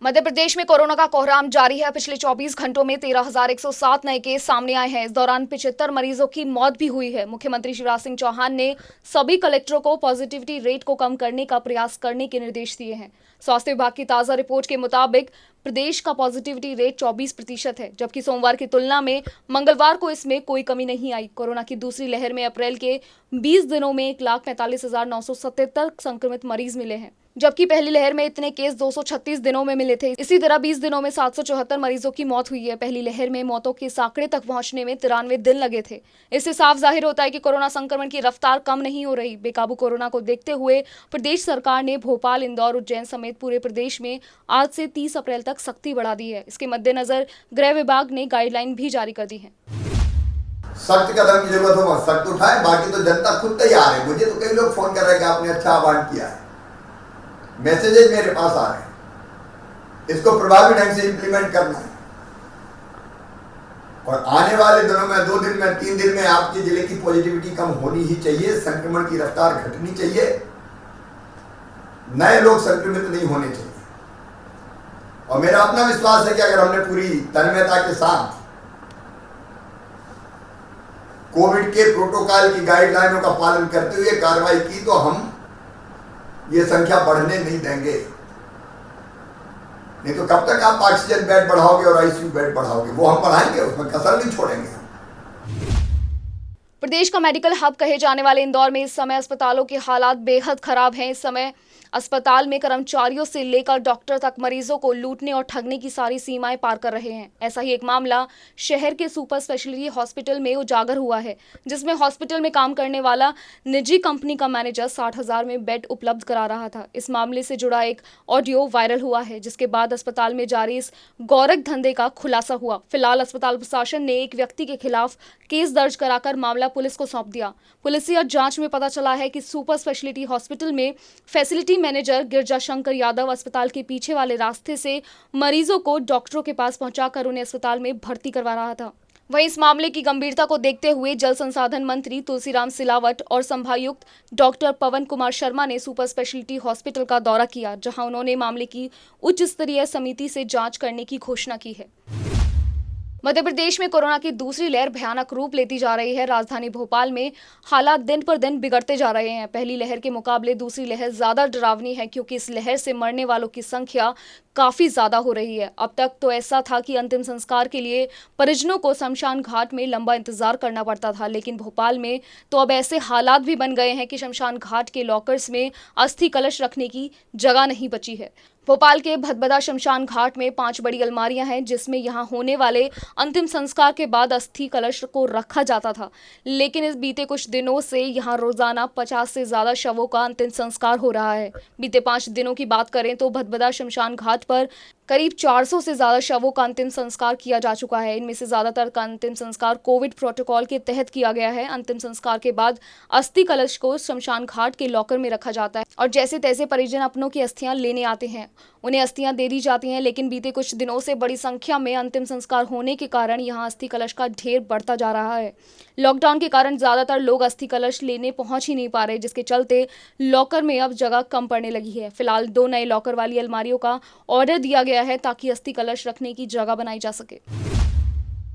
मध्य प्रदेश में कोरोना का कोहराम जारी है। पिछले 24 घंटों में 13,107 नए केस सामने आए हैं। इस दौरान 75 मरीजों की मौत भी हुई है। मुख्यमंत्री शिवराज सिंह चौहान ने सभी कलेक्टरों को पॉजिटिविटी रेट को कम करने का प्रयास करने के निर्देश दिए हैं। स्वास्थ्य विभाग की ताजा रिपोर्ट के मुताबिक प्रदेश का पॉजिटिविटी रेट 24% है, जबकि सोमवार की तुलना में मंगलवार को इसमें कोई कमी नहीं आई। कोरोना की दूसरी लहर में अप्रैल के 20 दिनों में 1,45,977 संक्रमित मरीज मिले हैं, जबकि पहली लहर में इतने केस 236 दिनों में मिले थे। इसी तरह 20 दिनों में 774 मरीजों की मौत हुई है। पहली लहर में मौतों के साकड़े तक पहुंचने में 93 दिन लगे थे। इससे साफ जाहिर होता है कि कोरोना संक्रमण की रफ्तार कम नहीं हो रही। बेकाबू कोरोना को देखते हुए प्रदेश सरकार ने भोपाल, इंदौर, उज्जैन समेत पूरे प्रदेश में आज से 30 अप्रैल तक सख्ती बढ़ा दी है। इसके मद्देनजर गृह विभाग ने गाइडलाइन भी जारी कर दी है। सख्त कदम की जरूरत हो सख्त उठाए, बाकी तो जनता खुद तैयार है। मुझे तो कई लोग फोन कर रहे हैं कि आपने अच्छा आह्वान किया है, मैसेजेस मेरे पास आ रहे हैं। इसको प्रभावी ढंग से इंप्लीमेंट करना है और आने वाले दिनों में 2 दिन में 3 दिन में आपके जिले की पॉजिटिविटी कम होनी ही चाहिए, संक्रमण की रफ्तार घटनी चाहिए, नए लोग संक्रमित नहीं होने चाहिए। और मेरा अपना विश्वास है कि अगर हमने पूरी तन्मयता के साथ कोविड के प्रोटोकॉल की गाइडलाइनों का पालन करते हुए कार्रवाई की तो हम ये संख्या बढ़ने नहीं देंगे। नहीं तो कब तक आप ऑक्सीजन बेड बढ़ाओगे और आईसीयू बेड बढ़ाओगे, वो हम बढ़ाएंगे, उसमें कसर नहीं छोड़ेंगे हम। प्रदेश का मेडिकल हब कहे जाने वाले इंदौर में इस समय अस्पतालों के हालात बेहद खराब हैं। इस समय अस्पताल में कर्मचारियों से लेकर डॉक्टर तक मरीजों को लूटने और ठगने की सारी सीमाएं पार कर रहे हैं। ऐसा ही एक मामला शहर के सुपर स्पेशलिटी हॉस्पिटल में उजागर हुआ है, जिसमें हॉस्पिटल में काम करने वाला निजी कंपनी का मैनेजर 60,000 में बेड उपलब्ध करा रहा था। इस मामले से जुड़ा एक ऑडियो वायरल हुआ है, जिसके बाद अस्पताल में जारी इस गौरख धंधे का खुलासा हुआ। फिलहाल अस्पताल प्रशासन ने एक व्यक्ति के खिलाफ केस दर्ज कराकर मामला पुलिस को सौंप दिया। पुलिसिया जांच में पता चला है कि सुपर स्पेशलिटी हॉस्पिटल में फैसिलिटी मैनेजर गिरजा शंकर यादव अस्पताल के पीछे वाले रास्ते से मरीजों को डॉक्टरों के पास पहुंचाकर उन्हें अस्पताल में भर्ती करवा रहा था। वहीं इस मामले की गंभीरता को देखते हुए जल संसाधन मंत्री तुलसीराम सिलावट और संभायुक्त डॉक्टर पवन कुमार शर्मा ने सुपर स्पेशलिटी हॉस्पिटल का दौरा किया, जहां उन्होंने मामले की उच्च स्तरीय समिति से जांच करने की घोषणा की है। मध्य प्रदेश में कोरोना की दूसरी लहर भयानक रूप लेती जा रही है। राजधानी भोपाल में हालात दिन पर दिन बिगड़ते जा रहे हैं। पहली लहर के मुकाबले दूसरी लहर ज्यादा डरावनी है, क्योंकि इस लहर से मरने वालों की संख्या काफी ज्यादा हो रही है। अब तक तो ऐसा था कि अंतिम संस्कार के लिए परिजनों को शमशान घाट में लंबा इंतजार करना पड़ता था, लेकिन भोपाल में तो अब ऐसे हालात भी बन गए हैं कि शमशान घाट के लॉकर्स में अस्थि कलश रखने की जगह नहीं बची है। भोपाल के भदभदा शमशान घाट में 5 बड़ी अलमारियां हैं, जिसमें यहां होने वाले अंतिम संस्कार के बाद अस्थि कलश को रखा जाता था, लेकिन इस बीते कुछ दिनों से यहां रोजाना 50 से ज्यादा शवों का अंतिम संस्कार हो रहा है। बीते 5 दिनों की बात करें तो भदभदा शमशान घाट पर करीब 400 से ज्यादा शवों का अंतिम संस्कार किया जा चुका है। इनमें से ज्यादातर का अंतिम संस्कार कोविड प्रोटोकॉल के तहत किया गया है। अंतिम संस्कार के बाद अस्थि कलश को शमशान घाट के लॉकर में रखा जाता है और जैसे तैसे परिजन अपनों की अस्थियां लेने आते हैं, उन्हें अस्थियां दे दी जाती हैं। लेकिन बीते कुछ दिनों से बड़ी संख्या में अंतिम संस्कार होने के कारण यहां अस्थि कलश का ढेर बढ़ता जा रहा है। लॉकडाउन के कारण ज्यादातर लोग अस्थि कलश लेने पहुंच ही नहीं पा रहे, जिसके चलते लॉकर में अब जगह कम पड़ने लगी है। फिलहाल 2 नए लॉकर वाली अलमारियों का ऑर्डर दिया गया है, ताकि अस्थि कलश रखने की जगह बनाई जा सके।